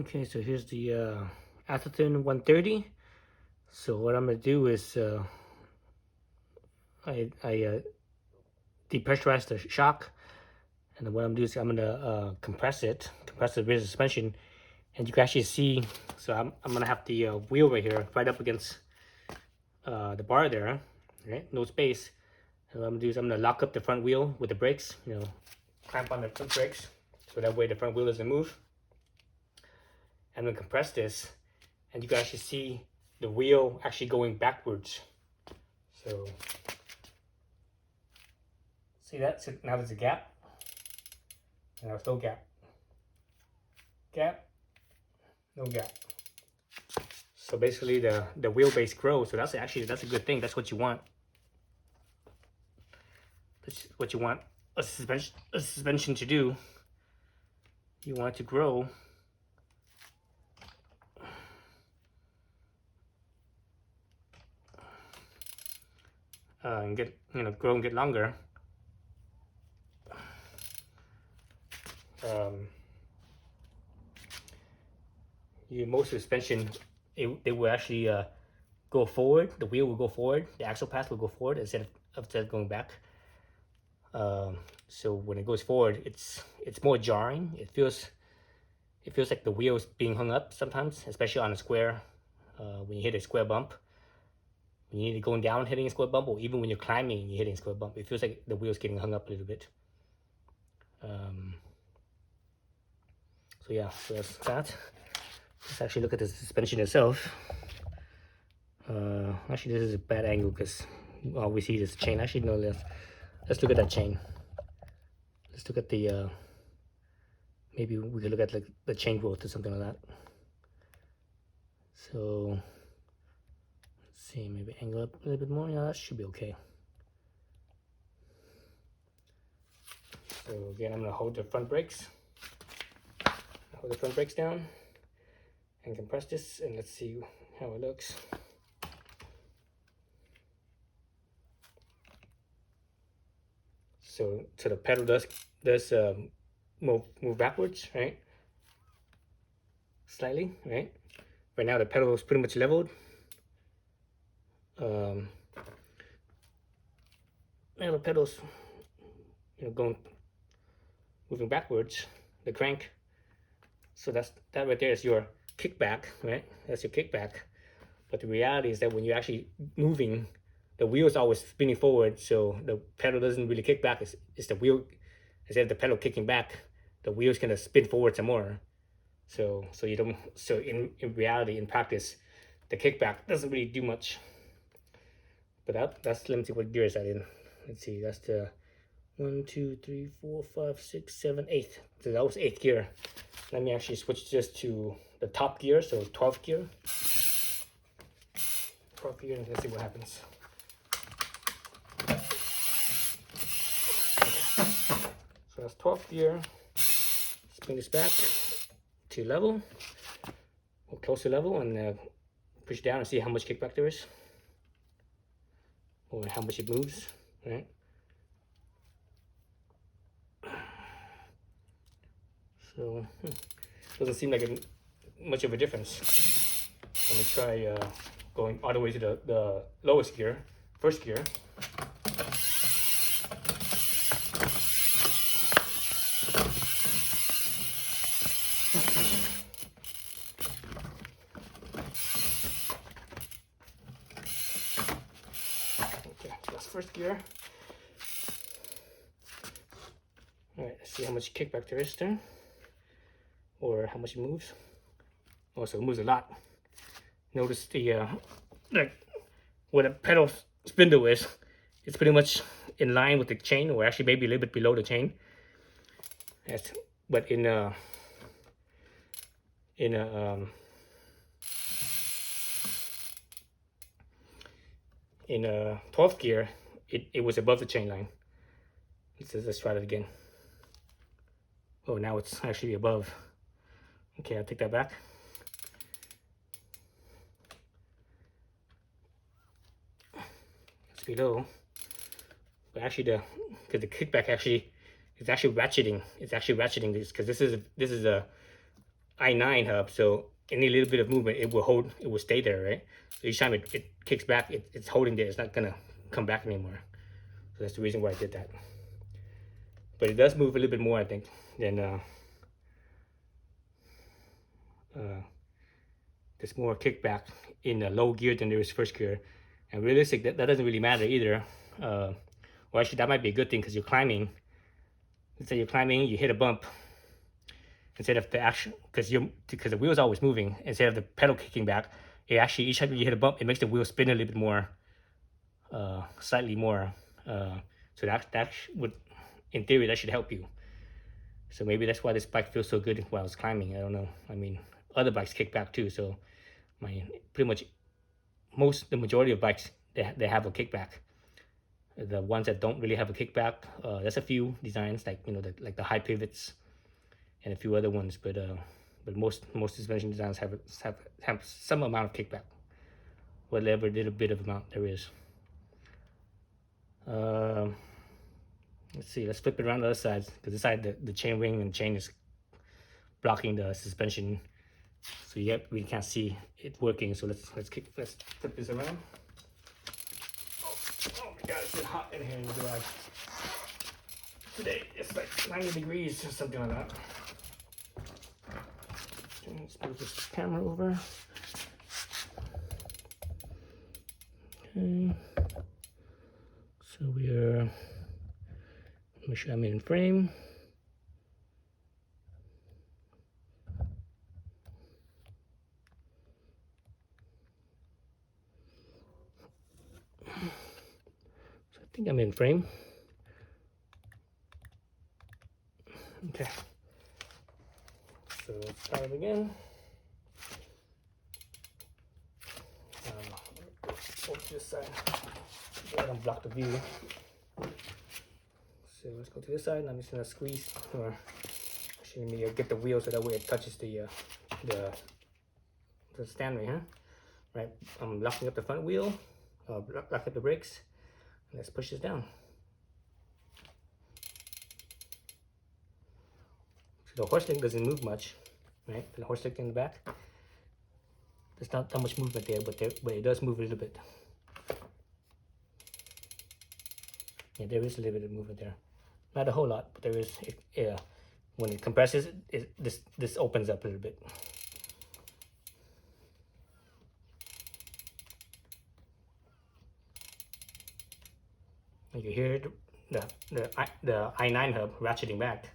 Okay, so here's the Atherton130. So what I'm gonna do is I depressurize the shock, and then what I'm doing is I'm gonna compress the rear suspension, and you can actually see. So I'm gonna have the wheel right here, right up against the bar there, right? No space. And what I'm gonna do is I'm gonna lock up the front wheel with the brakes. Clamp on the front brakes, so that way the front wheel doesn't move. I'm gonna compress this, and you can actually see the wheel actually going backwards. So see that? So now there's a gap. And now there's no gap. Gap, no gap. So basically the wheelbase grows. So that's a good thing. That's what you want. That's what you want a suspension to do. You want it to grow. And get grow and get longer. Most suspension, they will actually go forward. The wheel will go forward. The axle path will go forward instead of going back. So when it goes forward, it's more jarring. It feels like the wheel is being hung up sometimes, especially on a square. When you hit a square bump, when you're going down hitting a square bump, or even when you're climbing and you're hitting a square bump, it feels like the wheel's getting hung up a little bit. So yeah, so that's that. Let's actually look at the suspension itself. Actually, this is a bad angle because all we see is chain. Actually, no, let's look at that chain. Let's look at the maybe we could look at like the chain growth or something like that. So let's see, maybe angle up a little bit more. Yeah, that should be okay. So again, I'm gonna hold the front brakes. Hold the front brakes down and compress this, and let's see how it looks. So the pedal does move backwards, right? Slightly, right? Right now the pedal is pretty much leveled. Now the pedal's moving backwards, the crank. So that right there is your kickback, right? That's your kickback. But the reality is that when you're actually moving, the wheel is always spinning forward, so the pedal doesn't really kick back. It's the wheel, instead of the pedal kicking back, the wheel's gonna spin forward some more. So you don't. So in reality, in practice, the kickback doesn't really do much. But that's, let me see what gear is that in. Let's see, that's the 1, 2, 3, 4, 5, 6, 7, 8. So that was 8th gear. Let me actually switch this to the top gear, so 12th gear. 12th gear, and let's see what happens. Okay. So that's 12th gear. Spin this back to level, or close to level, and push down and see how much kickback there is, or how much it moves, right? So doesn't seem like much of a difference. Let me try going all the way to the lowest gear, first gear. Okay, so that's first gear. All right, let's see how much kickback there is there, or how much it moves. Oh, so it moves a lot. Notice the like where the pedal spindle is, it's pretty much in line with the chain, or actually maybe a little bit below the chain. Yes, but in 12th gear, it was above the chain line. Let's try that again. Oh, now it's actually above. Okay, I'll take that back. It's below. But actually, because the kickback actually is actually ratcheting. It's actually ratcheting this, because this is a I9 hub, so any little bit of movement, it will hold, it will stay there, right? So each time it kicks back, it's holding there. It's not gonna come back anymore. So that's the reason why I did that. But it does move a little bit more, I think, than there's more kickback in the low gear than there is first gear. And realistic, that doesn't really matter either. Well, actually, that might be a good thing because you're climbing. Let's say you're climbing, you hit a bump. Instead of the action, because the wheel's always moving, instead of the pedal kicking back, it actually, each time you hit a bump, it makes the wheel spin a little bit more, slightly more. So that would, in theory, that should help you. So maybe that's why this bike feels so good while it's climbing. I don't know. I mean, other bikes kick back too. So pretty much the majority of bikes, they have a kickback. The ones that don't really have a kickback, there's a few designs like, you know, like the high pivots and a few other ones, but most suspension designs have some amount of kickback, whatever little bit of amount there is. Let's see. Let's flip it around the other side, because this side the chain ring and chain is blocking the suspension, so we can't see it working. So let's flip this around. Oh my God, it's been hot in here in the garage today. It's like 90 degrees or something like that. Let's move this camera over. Okay. So let me show I'm in frame. So I think I'm in frame. Okay. So let's start it again. Over to this side. I don't block the view. So let's go to this side, and I'm just gonna squeeze, or actually maybe get the wheel so that way it touches the stand right here. Right, I'm locking up the front wheel, lock up the brakes, and let's push this down. So the horse link doesn't move much, right? The horse link in the back, there's not that much movement there, but it does move a little bit. Yeah, there is a little bit of movement there. Not a whole lot, but there is. When it compresses, this opens up a little bit. You hear the I9 hub ratcheting back.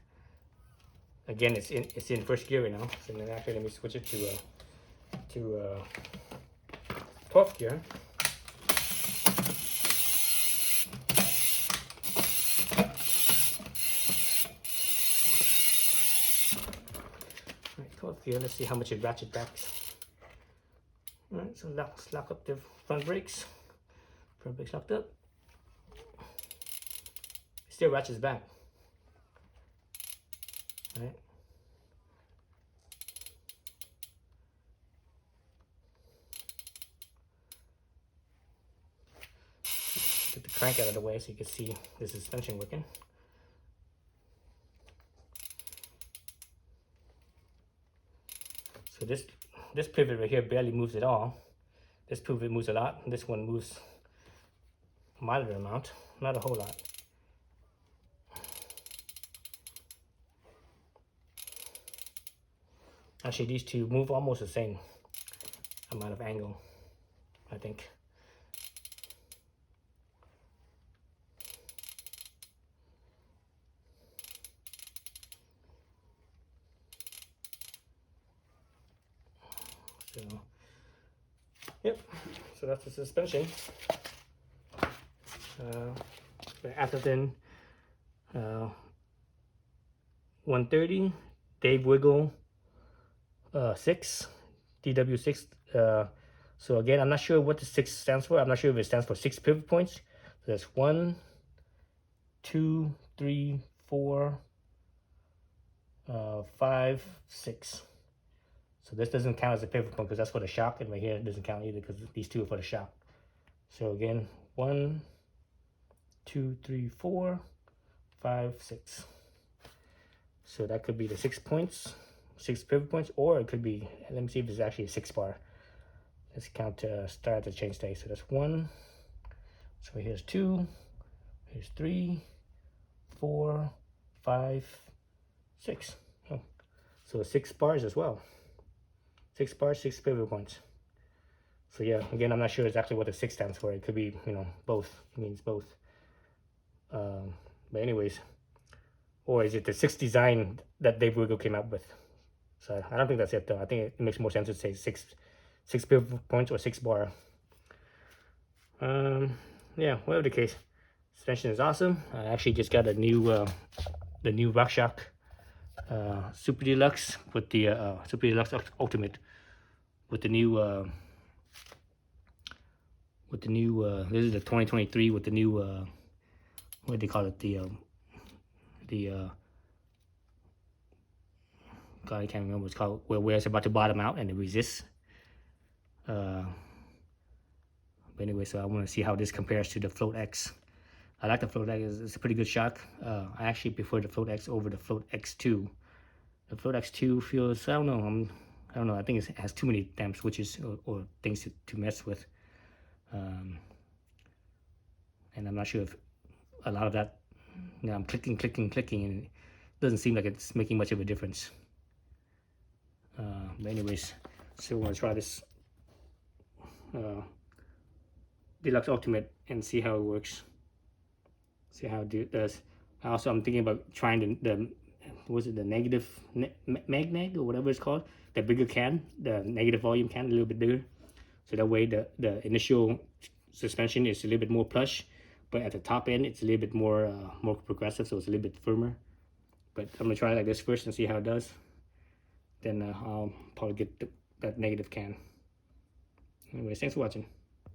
Again, it's in first gear right now. So then actually, let me switch it to 12th gear. Here, let's see how much it ratchets back. All right, so let's lock up the front brakes. Front brakes locked up. It still ratchets back. All right. Get the crank out of the way so you can see the suspension working. So this pivot right here barely moves at all. This pivot moves a lot. This one moves a moderate amount, not a whole lot. Actually, these two move almost the same amount of angle, I think. So, yep, so that's the suspension. The Atherton 130 Dave Wiggle 6 DW6. So again, I'm not sure what the 6 stands for. I'm not sure if it stands for 6 pivot points. So that's 1, 2, 3, 4, 5, 6. So this doesn't count as a pivot point because that's for the shock, and right here it doesn't count either because these two are for the shock. So again, 1, 2, 3, 4, 5, 6. So that could be the 6 points 6 pivot points, or it could be, let me see if it's actually a 6 bar. Let's count start at the chain state. So that's 1. So here's 2. Here's 3, 4, 5, 6. Oh, so 6 bars as well. 6 bars, 6 pivot points. So yeah, again, I'm not sure exactly what the 6 stands for. It could be, you know, both. It means both. But anyways, or is it the 6 design that Dave Wiggle came up with? So I don't think that's it though. I think it makes more sense to say 6 pivot points or 6 bar. Yeah, whatever the case, suspension is awesome. I actually just got a new the new RockShox Super Deluxe with the Super Deluxe Ultimate with the new this is the 2023 with the new what do they call it, the God, I can't remember what it's called, where it's about to bottom out and it resists. But anyway, so I want to see how this compares to the Float X. I like the Float X. It's a pretty good shock. I actually prefer the Float X over the Float X2. The Float X2 feels, I don't know. I think it has too many damn switches or things to mess with. And I'm not sure if a lot of that, you know, I'm clicking, and it doesn't seem like it's making much of a difference. But anyways, so we're gonna try this Deluxe Ultimate and see how it works. See how it does. Also, I'm thinking about trying the was it the negative mag or whatever it's called, the bigger can, the negative volume can, a little bit bigger. So that way the initial suspension is a little bit more plush, but at the top end it's a little bit more more progressive, so it's a little bit firmer. But I'm gonna try it like this first and see how it does. Then I'll probably get that negative can. Anyways, thanks for watching.